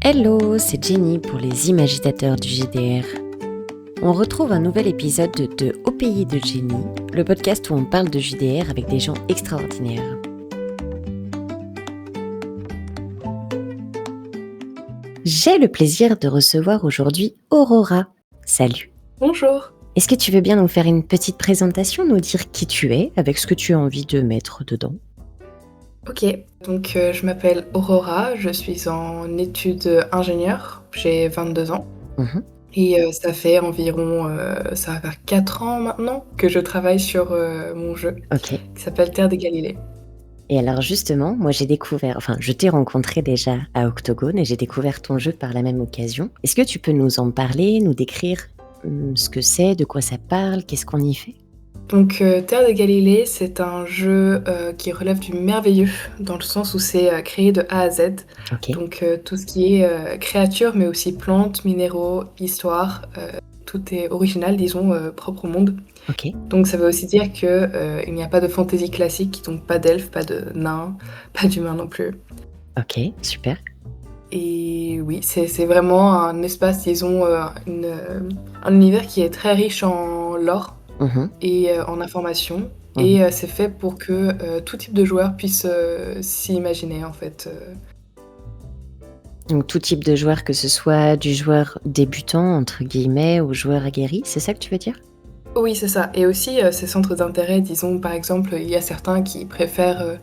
Hello, c'est Jenny pour les imagitateurs du JDR. On retrouve un nouvel épisode de Au pays de Jenny, le podcast où on parle de JDR avec des gens extraordinaires. J'ai le plaisir de recevoir aujourd'hui Aurora. Salut. Bonjour. Est-ce que tu veux bien nous faire une petite présentation, nous dire qui tu es, avec ce que tu as envie de mettre dedans? Ok, donc je m'appelle Aurora, je suis en études ingénieure, j'ai 22 ans Mhm. et ça fait environ, ça va faire 4 ans maintenant que je travaille sur mon jeu Ok. qui s'appelle Terre des Galilées. Et alors justement, moi je t'ai rencontré déjà à Octogone et j'ai découvert ton jeu par la même occasion. Est-ce que tu peux nous en parler, nous décrire ce que c'est, de quoi ça parle, qu'est-ce qu'on y fait? Donc Terre des Galilées, c'est un jeu qui relève du merveilleux dans le sens où c'est créé de A à Z. Ok, Donc tout ce qui est créatures, mais aussi plantes, minéraux, histoire, tout est original, disons, propre au monde. ok, Donc ça veut aussi dire que, il n'y a pas de fantaisie classique, donc pas d'elfes, pas de nains, pas d'humains non plus. ok, super. Et oui, c'est vraiment un espace, disons, un univers qui est très riche en lore Mhm, et en informations mhm. et c'est fait pour que, tout type de joueur puisse, s'y imaginer en fait. Donc tout type de joueur, que ce soit du joueur débutant, entre guillemets, au joueur aguerri, c'est ça que tu veux dire? Oui, c'est ça et aussi, ces centres d'intérêt, disons, par exemple, il y a certains qui préfèrent,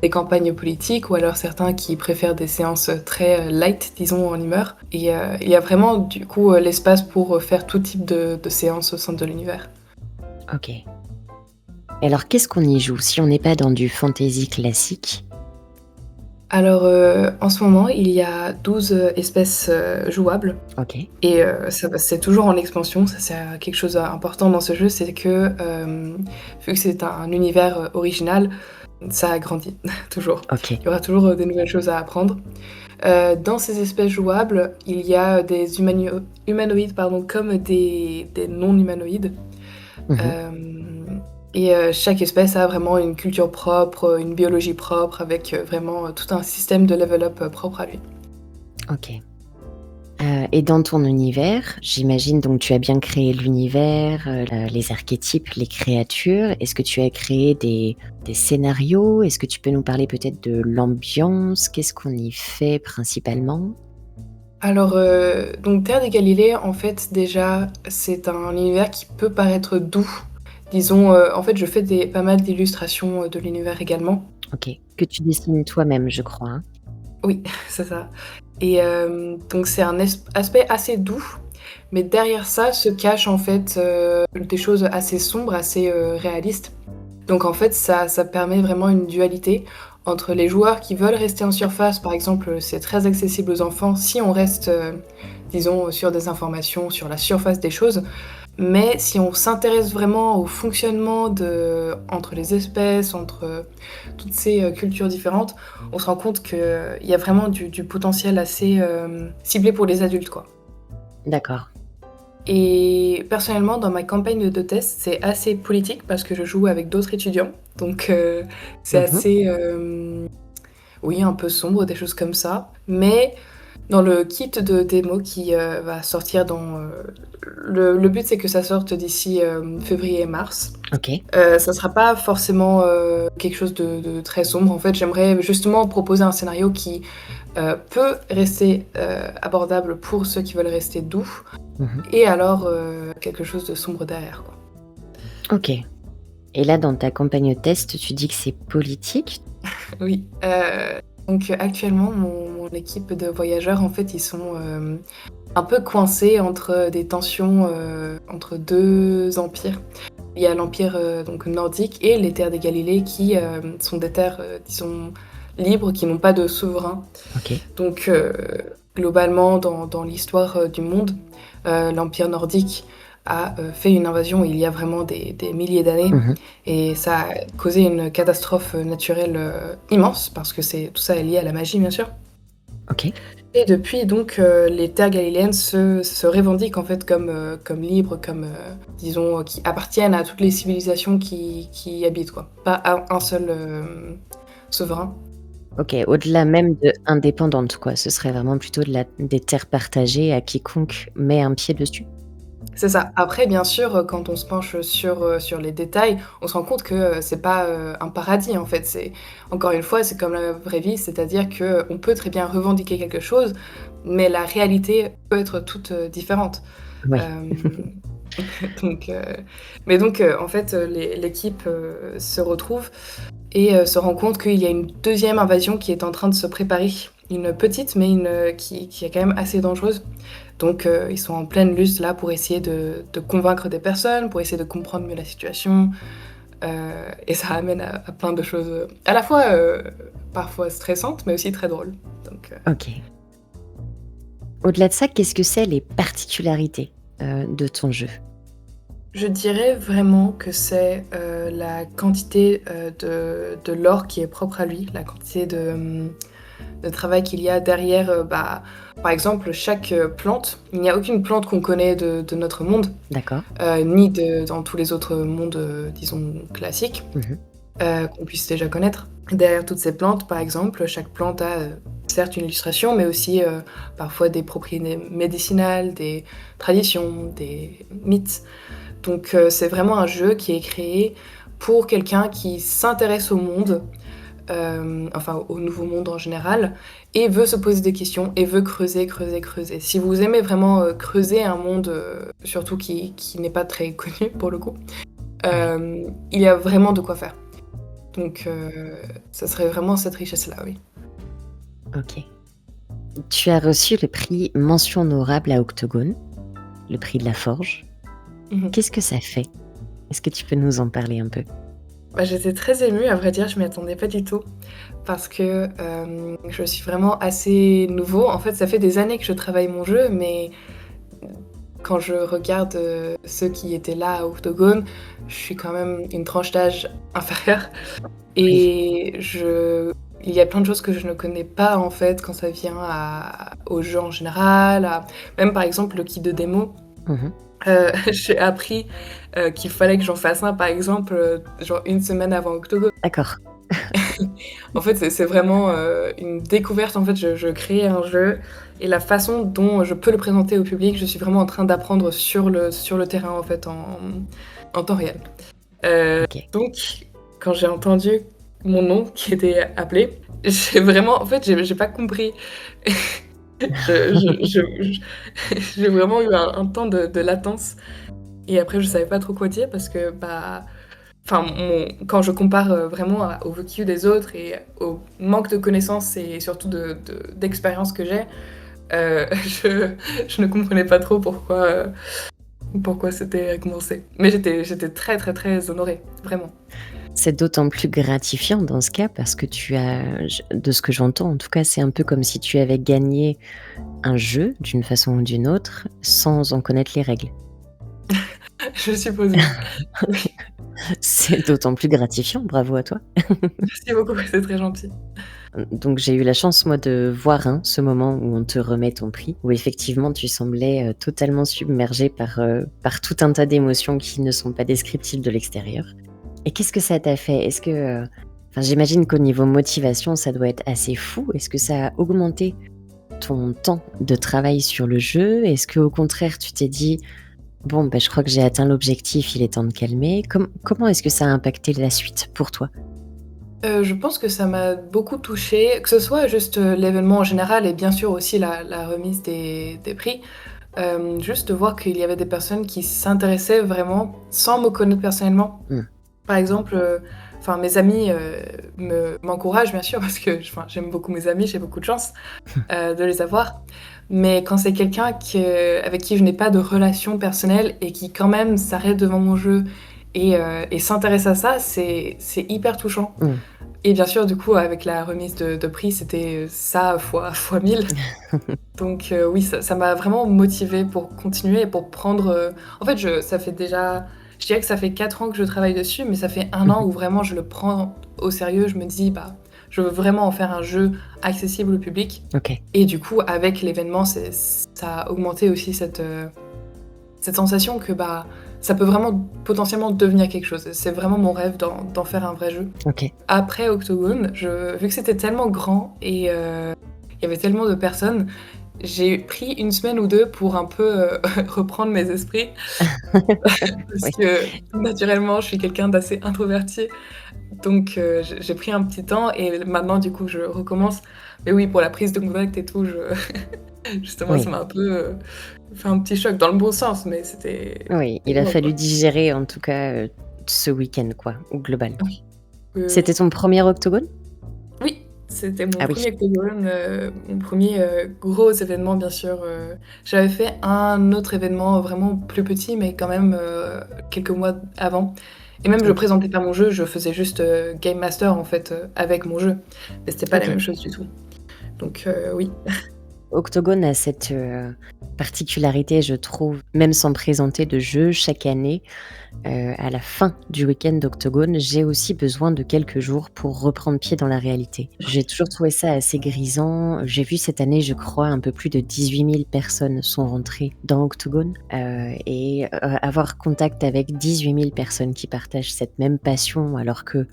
des campagnes politiques ou alors certains qui préfèrent des séances très light, disons, en humeur. Et il y a vraiment, du coup, l'espace pour faire tout type de séances au sein de l'univers. Ok. Et alors qu'est-ce qu'on y joue si on n'est pas dans du fantasy classique? Alors, en ce moment, il y a 12 espèces jouables Ok. et c'est toujours en expansion. Ça, c'est quelque chose d'important dans ce jeu, c'est que vu que c'est un univers original, ça agrandit toujours. Ok. Il y aura toujours des nouvelles choses à apprendre. Dans ces espèces jouables, il y a des humanoïdes pardon, comme des non-humanoïdes. Mhm. Hem et chaque espèce a vraiment une culture propre, une biologie propre avec, vraiment, tout un système de level up, propre à lui. Ok. Et dans ton univers, j'imagine donc tu as bien créé l'univers, les archétypes, les créatures. Est-ce que tu as créé des scénarios? Est-ce que tu peux nous parler peut-être de l'ambiance? Qu'est-ce qu'on y fait principalement? Alors, donc Terre des Galilées, en fait, déjà, c'est un univers qui peut paraître doux. Disons, en fait, je fais pas mal d'illustrations, de l'univers également. Ok. Que tu dessines toi-même, je crois, hein? Oui, c'est ça et donc c'est un aspect assez doux, mais derrière ça se cachent en fait, des choses assez sombres, assez, réalistes. Donc en fait ça permet vraiment une dualité entre les joueurs qui veulent rester en surface, par exemple, c'est très accessible aux enfants si on reste, disons, sur des informations, sur la surface des choses. Mais si on s'intéresse vraiment au fonctionnement entre les espèces, entre toutes ces cultures différentes, on se rend compte qu'il y a vraiment du potentiel assez ciblé pour les adultes, quoi. D'accord. Et personnellement, dans ma campagne de test, c'est assez politique parce que je joue avec d'autres étudiants. Donc c'est Mhm. assez, oui, un peu sombre, des choses comme ça. Mais dans le kit de démo qui, va sortir dans, le but c'est que ça sorte d'ici, février et mars. Ok. Ça sera pas forcément, quelque chose de très sombre. En fait, j'aimerais justement proposer un scénario qui, peut rester, abordable pour ceux qui veulent rester doux Mhm. et alors, quelque chose de sombre derrière, quoi. Ok. Et là, dans ta campagne test, tu dis que c'est politique? Oui, donc actuellement mon équipe de voyageurs, en fait, ils sont, un peu coincés entre des tensions, entre 2 empires. Il y a l'empire, donc nordique et les terres des Galilées qui, sont des terres, disons libres, qui n'ont pas de souverain. Ok. Donc globalement dans l'histoire, du monde, l'empire nordique a, fait une invasion il y a vraiment des milliers d'années Mhm. et ça a causé une catastrophe, naturelle, immense parce que tout ça est lié à la magie, bien sûr. Ok. Et depuis donc, les terres galiléennes se revendiquent en fait comme libres, comme, disons, qui appartiennent à toutes les civilisations qui y habitent quoi. Pas à un seul, souverain. OK, au-delà même de indépendante quoi, ce serait vraiment plutôt des terres partagées à quiconque met un pied dessus? C'est ça. Après, bien sûr, quand on se penche sur les détails, on se rend compte que, c'est pas, un paradis, en fait. C'est encore une fois, c'est comme la vraie vie, c'est-à-dire qu'on peut très bien revendiquer quelque chose, mais la réalité peut être toute, différente. Oui. Hem, donc mais donc en fait, l'équipe, se retrouve et se rend compte qu'il y a une deuxième invasion qui est en train de se préparer. Une petite, mais qui est quand même assez dangereuse. Donc ils sont en pleine lutte là pour essayer de convaincre des personnes, pour essayer de comprendre mieux la situation, et ça amène à plein de choses, à la fois, parfois stressantes, mais aussi très drôles. Donc OK. Au-delà de ça, qu'est-ce que c'est les particularités, de ton jeu? je dirais vraiment que c'est, la quantité, de l'or qui est propre à lui, la quantité de travail qu'il y a derrière, par exemple, chaque, plante, il n'y a aucune plante qu'on connaît de notre monde, D'accord. ni dans tous les autres mondes, disons classiques, Mmh. qu'on puisse déjà connaître. Derrière toutes ces plantes, par exemple, chaque plante a, certes une illustration, mais aussi, parfois des propriétés médicinales, des traditions, des mythes. Donc c'est vraiment un jeu qui est créé pour quelqu'un qui s'intéresse au monde, enfin au nouveau monde en général, et veut se poser des questions et veut creuser, creuser, creuser. Si vous aimez vraiment, creuser un monde, surtout qui n'est pas très connu pour le coup, Oui. il y a vraiment de quoi faire. Donc ça serait vraiment cette richesse-là, oui. OK. Tu as reçu le prix mention honorable à Octogone, le prix de la Forge. Mmh mh. Qu'est-ce que ça fait? Est-ce que tu peux nous en parler un peu? Bah, j'étais très émue, à vrai dire, je m'y attendais pas du tout parce que, je suis vraiment assez nouveau. En fait, ça fait des années que je travaille mon jeu, mais quand je regarde, ceux qui étaient là à Octogone, je suis quand même une tranche d'âge inférieure Oui. et je il y a plein de choses que je ne connais pas, en fait, quand ça vient aux jeux en général, à même, par exemple, le kit de démo. Mmh. J'ai appris, qu'il fallait que j'en fasse un, par exemple, genre une semaine avant Octogone. D'accord. En fait, c'est vraiment, une découverte. En fait, je crée un jeu et la façon dont je peux le présenter au public, je suis vraiment en train d'apprendre sur le terrain, en fait, en temps réel. OK. Donc quand j'ai entendu mon nom qui était appelé, j'ai vraiment en fait, j'ai pas compris. Je j'ai vraiment eu un temps de latence et après je savais pas trop quoi dire parce que, enfin, quand je compare, vraiment au vécu des autres et au manque de connaissances et surtout d'expérience que j'ai, je je ne comprenais pas trop pourquoi c'était récompensé. Mais j'étais très, très, très honorée, vraiment. C'est d'autant plus gratifiant dans ce cas parce que tu as de ce que j'entends en tout cas, c'est un peu comme si tu avais gagné un jeu d'une façon ou d'une autre sans en connaître les règles. Je suppose, oui. Oui, C'est d'autant plus gratifiant, bravo à toi. merci beaucoup, c'est très gentil. Donc j'ai eu la chance moi de voir, hein, ce moment où on te remet ton prix, où effectivement tu semblais, totalement submergé par tout un tas d'émotions qui ne sont pas descriptibles de l'extérieur. Et qu'est-ce que ça t'a fait? Est-ce que, enfin j'imagine qu'au niveau motivation ça doit être assez fou. Est-ce que ça a augmenté ton temps de travail sur le jeu? Est-ce qu'au contraire tu t'es dit: «Bon, bah, je crois que j'ai atteint l'objectif, il est temps de calmer»? Comment est-ce que ça a impacté la suite pour toi? Je pense que ça m'a beaucoup touchée, que ce soit juste, l'événement en général et bien sûr aussi la remise des prix. Juste de voir qu'il y avait des personnes qui s'intéressaient vraiment sans me connaître personnellement. Mmh. Par exemple, enfin mes amis, m'encouragent bien sûr parce que enfin j'aime beaucoup mes amis, j'ai beaucoup de chance, de les avoir. Mais quand c'est quelqu'un avec qui je n'ai pas de relation personnelle et qui quand même s'arrête devant mon jeu et s'intéresse à ça, c'est hyper touchant. Mmh. Et bien sûr, du coup, avec la remise de prix, c'était ça fois 1000. Donc oui, ça m'a vraiment motivée pour continuer et pour prendre, en fait, je dirais que ça fait 4 ans que je travaille dessus, mais ça fait 1 an où vraiment je le prends au sérieux. Je me dis: «Bah, je veux vraiment en faire un jeu accessible au public» OK. et du coup, avec l'événement, ça a augmenté aussi cette sensation que, bah, ça peut vraiment potentiellement devenir quelque chose. C'est vraiment mon rêve d'en faire un vrai jeu. OK. Après Octogone, vu que c'était tellement grand et il y avait tellement de personnes, j'ai pris une semaine ou 2 pour un peu, reprendre mes esprits parce Oui, que naturellement, je suis quelqu'un d'assez introverti. Donc j'ai pris un petit temps et maintenant du coup, je recommence. Mais oui, pour la prise de contact et tout, justement, ça oui, m'a un peu, fait un petit choc dans le bon sens, mais c'était oui, il a lourd, fallu quoi. digérer en tout cas, ce week-end quoi, au global. Oui, oui, oui. C'était ton premier octogone? Oui, c'était mon Ah oui, premier Octogone, mon premier gros événement bien sûr, j'avais fait un autre événement vraiment plus petit, mais quand même, quelques mois avant et même je OK, présentais pas mon jeu, je faisais juste, game master en fait, avec mon jeu, mais c'était pas la OK. même chose du tout. Donc oui. Octogone a cette, particularité je trouve, même sans présenter de jeu chaque année. À la fin du week-end d'Octogone, j'ai aussi besoin de quelques jours pour reprendre pied dans la réalité. J'ai toujours trouvé ça assez grisant. J'ai vu cette année, je crois, un peu plus de 18 000 personnes sont rentrées dans Octogone, avoir contact avec 18 000 personnes qui partagent cette même passion alors que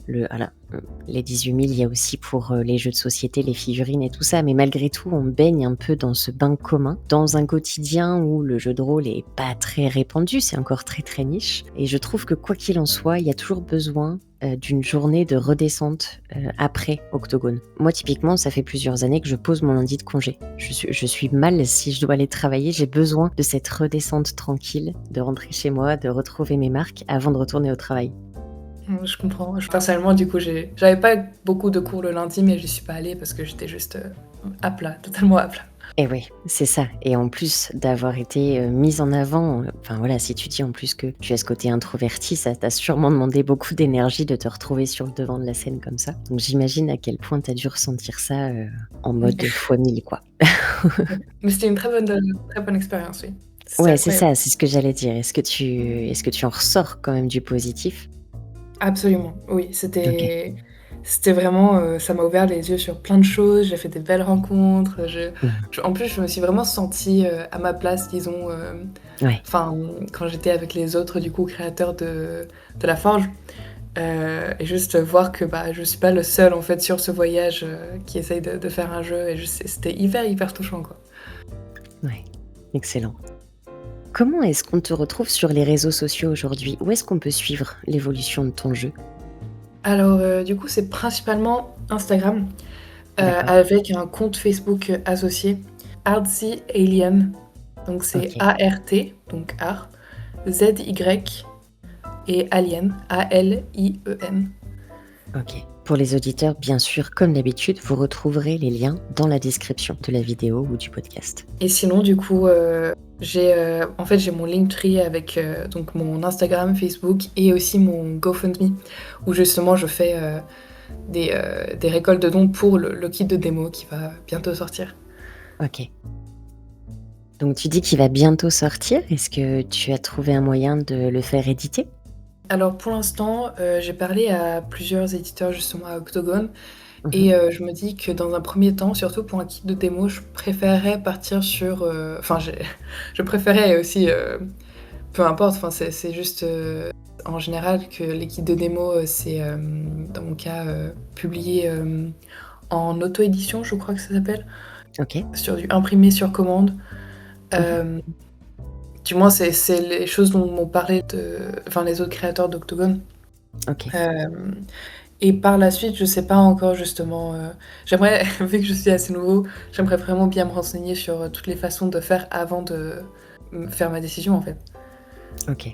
les 18 000, il y a aussi pour, les jeux de société, les figurines et tout ça, mais malgré tout, on baigne un peu dans ce bain commun, dans un quotidien où le jeu de rôle est pas très répandu, c'est encore très, très niche et je trouve que quoi qu'il en soit, il y a toujours besoin, d'une journée de redescente, après Octogone. Moi, typiquement, ça fait plusieurs années que je pose mon lundi de congé. Je suis mal si je dois aller travailler, j'ai besoin de cette redescente tranquille, de rentrer chez moi, de retrouver mes marques avant de retourner au travail. Je comprends. Personnellement, du coup, j'avais pas beaucoup de cours le lundi, mais j'y suis pas allée parce que j'étais juste, à plat, totalement à plat. Et oui, c'est ça et en plus d'avoir été, mise en avant, enfin voilà, si tu dis en plus que tu as ce côté introverti, ça t'a sûrement demandé beaucoup d'énergie de te retrouver sur le devant de la scène comme ça. Donc j'imagine à quel point tu as dû ressentir ça, en mode fois 1000 quoi. Mais c'était une très bonne expérience, oui. C'était Ouais, c'est incroyable. ça, c'est ce que j'allais dire. Est-ce que tu en ressors quand même du positif? Absolument, oui, OK. c'était vraiment, ça m'a ouvert les yeux sur plein de choses, j'ai fait des belles rencontres, Mmh. en plus, je me suis vraiment sentie, à ma place, disons, Ouais. enfin, quand j'étais avec les autres, du coup, créateurs de la forge, et juste voir que, bah, je suis pas le seul, en fait, sur ce voyage, qui essaye de faire un jeu et je c'était hyper, hyper touchant, quoi. Ouais. Excellent. Comment est-ce qu'on te retrouve sur les réseaux sociaux aujourd'hui? Où est-ce qu'on peut suivre l'évolution de ton jeu? Alors, du coup, c'est principalement Instagram, D'accord. avec un compte Facebook, associé, Artsy Alien, donc c'est OK. ART, donc art, ZY et Alien, ALIEN. OK. Pour les auditeurs, bien sûr, comme d'habitude, vous retrouverez les liens dans la description de la vidéo ou du podcast. Et sinon, du coup, en fait, j'ai mon Linktree avec, donc mon Instagram, Facebook et aussi mon GoFundMe où justement je fais, des récoltes de dons pour le kit de démo qui va bientôt sortir. OK. Donc tu dis qu'il va bientôt sortir. Est-ce que tu as trouvé un moyen de le faire éditer? Alors pour l'instant, j'ai parlé à plusieurs éditeurs justement à Octogone Mmh. et je me dis que dans un premier temps, surtout pour un kit de démo, je préférerais partir sur, enfin je préférais aussi, peu importe, enfin c'est juste, en général que les kits de démo, c'est, dans mon cas, publié, en auto-édition, je crois que ça s'appelle, OK. sur du imprimé sur commande. Mmh. Hem, du moins c'est les choses dont m'ont parlé les autres créateurs d'Octogone. OK. Hem Et par la suite, je sais pas encore justement, j'aimerais vu que je suis assez nouveau, j'aimerais vraiment bien me renseigner sur, toutes les façons de faire avant de, faire ma décision, en fait. OK.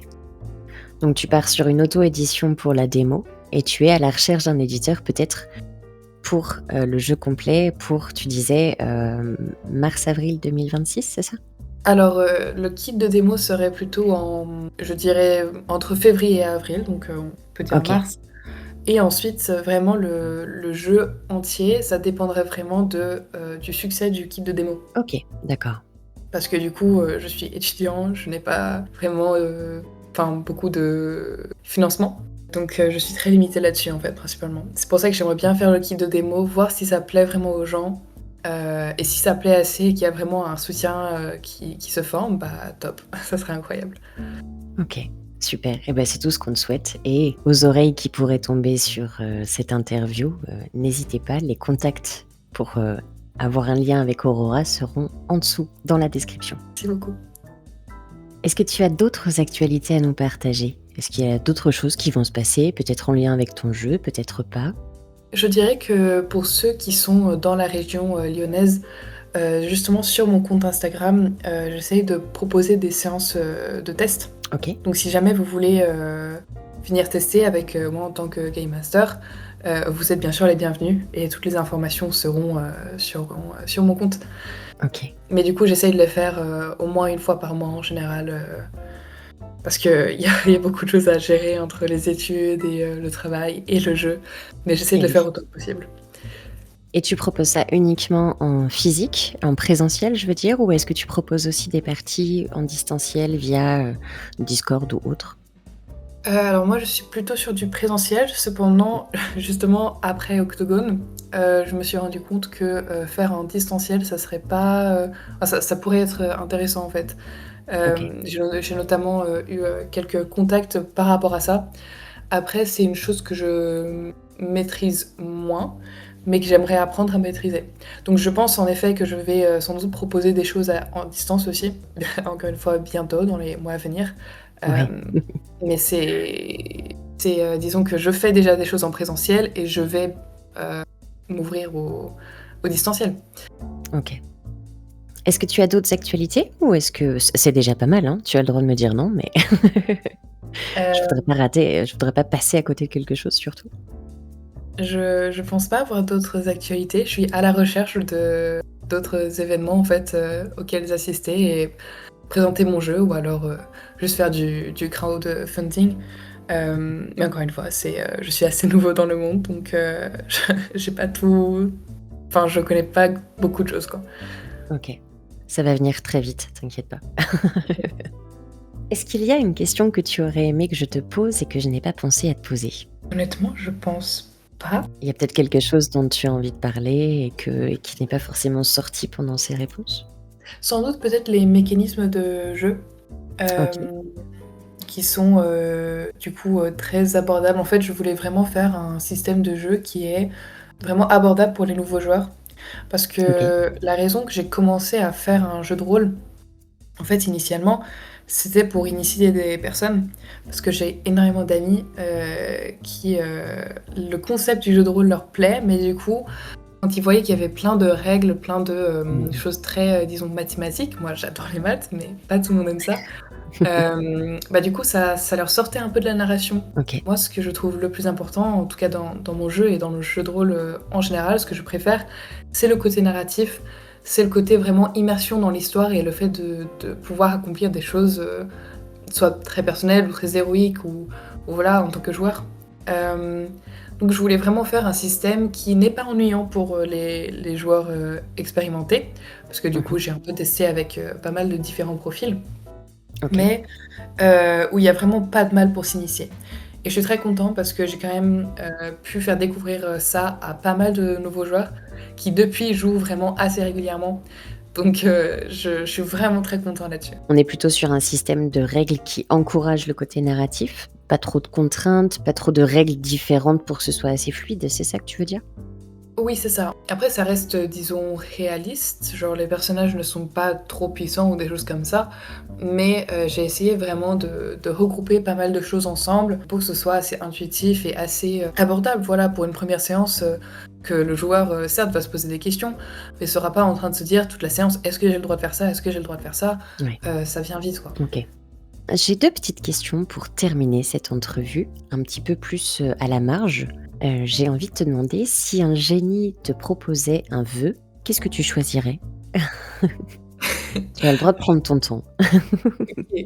Donc tu pars sur une auto-édition pour la démo et tu es à la recherche d'un éditeur peut-être pour, le jeu complet pour, tu disais, mars-avril 2026, c'est ça? Alors, le kit de démo serait plutôt je dirais, entre février et avril, donc on peut dire OK. mars et ensuite, vraiment le jeu entier, ça dépendrait vraiment du succès du kit de démo. OK, d'accord. Parce que du coup, je suis étudiant, je n'ai pas vraiment, beaucoup de financement. Donc je suis très limitée là-dessus, en fait, principalement. C'est pour ça que j'aimerais bien faire le kit de démo, voir si ça plaît vraiment aux gens, et si ça plaît assez et qu'il y a vraiment un soutien, qui se forme, bah top, ça serait incroyable. OK. Super, et ben, c'est tout ce qu'on te souhaite et aux oreilles qui pourraient tomber sur, cette interview, n'hésitez pas, les contacts pour, avoir un lien avec Aurora seront en dessous dans la description. Merci beaucoup. Est-ce que tu as d'autres actualités à nous partager? Est-ce qu'il y a d'autres choses qui vont se passer, peut-être en lien avec ton jeu, peut-être pas? Je dirais que pour ceux qui sont, dans la région, lyonnaise, justement sur mon compte Instagram, j'essaye de proposer des séances, de tests. OK, Donc si jamais vous voulez, venir tester avec, moi en tant que game master, vous êtes bien sûr les bienvenus et toutes les informations seront, sur mon compte. OK. Mais du coup, j'essaye de le faire, au moins une fois par mois en général, parce qu'il y a beaucoup de choses à gérer entre les études et le travail et le jeu, mais j'essaie de Et le faire oui. autant que possible. Et tu proposes ça uniquement en physique, en présentiel, je veux dire? Ou est-ce que tu proposes aussi des parties en distanciel via, Discord ou autre? Alors moi, je suis plutôt sur du présentiel. Cependant, justement, après Octogone, je me suis rendu compte que, faire en distanciel, ça serait pas, enfin ça pourrait être, intéressant, en fait. OK, J'ai notamment, eu, quelques contacts par rapport à ça. Après, c'est une chose que je maîtrise moins, mais que j'aimerais apprendre à maîtriser. Donc je pense en effet que je vais, sans doute proposer des choses en distance aussi, encore une fois bientôt dans les mois à venir. oui, Mais c'est, disons que je fais déjà des choses en présentiel et je vais, m'ouvrir au distanciel. OK. Est-ce que tu as d'autres actualités ou est-ce que c'est déjà pas mal, hein, tu as le droit de me dire non, mais Heu, je voudrais pas passer à côté de quelque chose surtout. je pense pas avoir d'autres actualités. Je suis à la recherche de d'autres événements en fait, auxquels assister et présenter mon jeu ou alors, juste faire du crowdfunding. Mais encore une fois, je suis assez nouveau dans le monde donc je j'ai pas tout enfin je connais pas beaucoup de choses, quoi. OK. Ça va venir très vite, t'inquiète pas. Est-ce qu'il y a une question que tu aurais aimé que je te pose et que je n'ai pas pensé à te poser? Honnêtement, je pense pas. Il y a peut-être quelque chose dont tu as envie de parler et qui n'est pas forcément sorti pendant ces réponses? Sans doute peut-être les mécanismes de jeu, OK, hem, qui sont, du coup, très abordables. En fait, je voulais vraiment faire un système de jeu qui est vraiment abordable pour les nouveaux joueurs. Parce OK. que la raison que j'ai commencé à faire un jeu de rôle, en fait, initialement, c'était pour initier des personnes. Parce que j'ai énormément d'amis, qui, le concept du jeu de rôle leur plaît, mais du coup, quand ils voyaient qu'il y avait plein de règles, plein de, Mmh. choses très, disons mathématiques, moi j'adore les maths, mais pas tout le monde aime ça. Bah, du coup ça leur sortait un peu de la narration. OK. Moi, ce que je trouve le plus important, en tout cas dans mon jeu et dans le jeu de rôle, en général, ce que je préfère, c'est le côté narratif, c'est le côté vraiment immersion dans l'histoire et le fait de pouvoir accomplir des choses, soit très personnelles ou très héroïques ou voilà, en tant que joueur. Hem, donc je voulais vraiment faire un système qui n'est pas ennuyant pour, les joueurs, expérimentés, parce que du coup, Mmh. j'ai un peu testé avec, pas mal de différents profils, OK. mais où il y a vraiment pas de mal pour s'initier et je suis très contente parce que j'ai quand même, pu faire découvrir, ça à pas mal de nouveaux joueurs qui depuis jouent vraiment assez régulièrement. Donc je suis vraiment très contente là-dessus. On est plutôt sur un système de règles qui encourage le côté narratif? Pas trop de contraintes, pas trop de règles différentes pour que ce soit assez fluide, c'est ça que tu veux dire? Oui, c'est ça. Après, ça reste, disons, réaliste, genre les personnages ne sont pas trop puissants ou des choses comme ça, mais j'ai essayé vraiment de regrouper pas mal de choses ensemble pour que ce soit assez intuitif et assez, abordable, voilà, pour une première séance, que le joueur, certes, va se poser des questions, mais sera pas en train de se dire toute la séance: «Est-ce que j'ai le droit de faire ça? Est-ce que j'ai le droit de faire ça?» Ouais, Ça vient vite, quoi. OK. J'ai 2 petites questions pour terminer cette entrevue, un petit peu plus, à la marge. J'ai envie de te demander si un génie te proposait un vœu, qu'est-ce que tu choisirais? Tu as le droit de prendre ton temps. OK.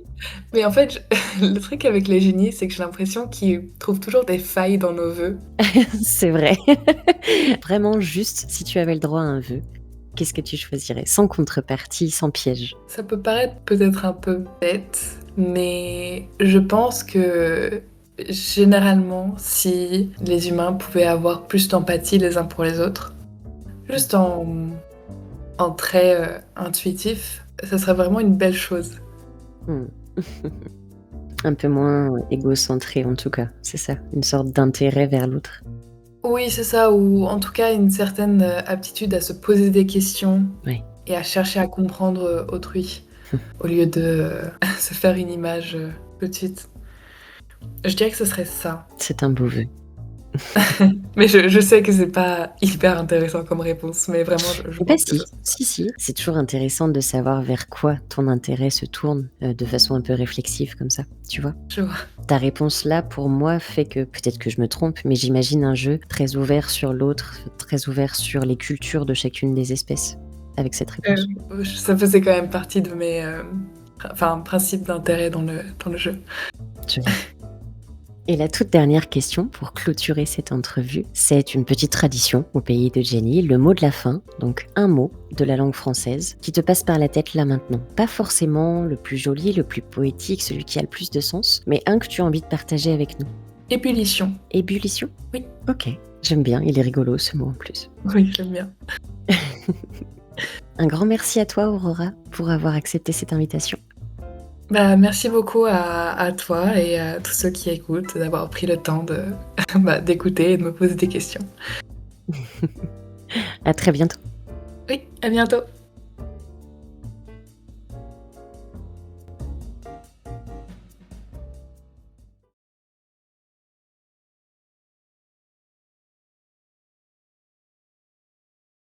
Mais en fait, je le truc avec les génies, c'est que j'ai l'impression qu'ils trouvent toujours des failles dans nos vœux. C'est vrai. Vraiment juste, si tu avais le droit à un vœu, qu'est-ce que tu choisirais? Sans contrepartie, sans piège. Ça peut paraître peut-être un peu bête, mais je pense que généralement, si les humains pouvaient avoir plus d'empathie les uns pour les autres, juste en trait intuitif, ça serait vraiment une belle chose. Mmh. Un peu moins égocentré en tout cas, c'est ça? Une sorte d'intérêt vers l'autre? Oui, c'est ça, ou en tout cas une certaine, aptitude à se poser des questions Ouais. et à chercher à comprendre, autrui, au lieu de, se faire une image, tout de suite. Je dirais que ce serait ça. C'est un beau vœu. Mais je sais que c'est pas hyper intéressant comme réponse, mais vraiment je Bah pense que ce si, serait ça. si, si, c'est toujours intéressant de savoir vers quoi ton intérêt se tourne, de façon un peu réflexive comme ça, tu vois? Je vois. Ta réponse là, pour moi, fait que peut-être que je me trompe, mais j'imagine un jeu très ouvert sur l'autre, très ouvert sur les cultures de chacune des espèces, avec cette réponse. Ça faisait quand même partie de mes, enfin principes d'intérêt dans le jeu. Tu vois? Et la toute dernière question pour clôturer cette entrevue, c'est une petite tradition au pays de Jenny, le mot de la fin, donc un mot de la langue française qui te passe par la tête là maintenant. Pas forcément le plus joli, le plus poétique, celui qui a le plus de sens, mais un que tu as envie de partager avec nous. Ébullition. Ébullition? Oui. Ok, j'aime bien, il est rigolo ce mot en plus. Oui, j'aime bien. Un grand merci à toi Aurora pour avoir accepté cette invitation. Bah, merci beaucoup à toi et à tous ceux qui écoutent d'avoir pris le temps de bah, d'écouter et de me poser des questions. À très bientôt. Oui, à bientôt.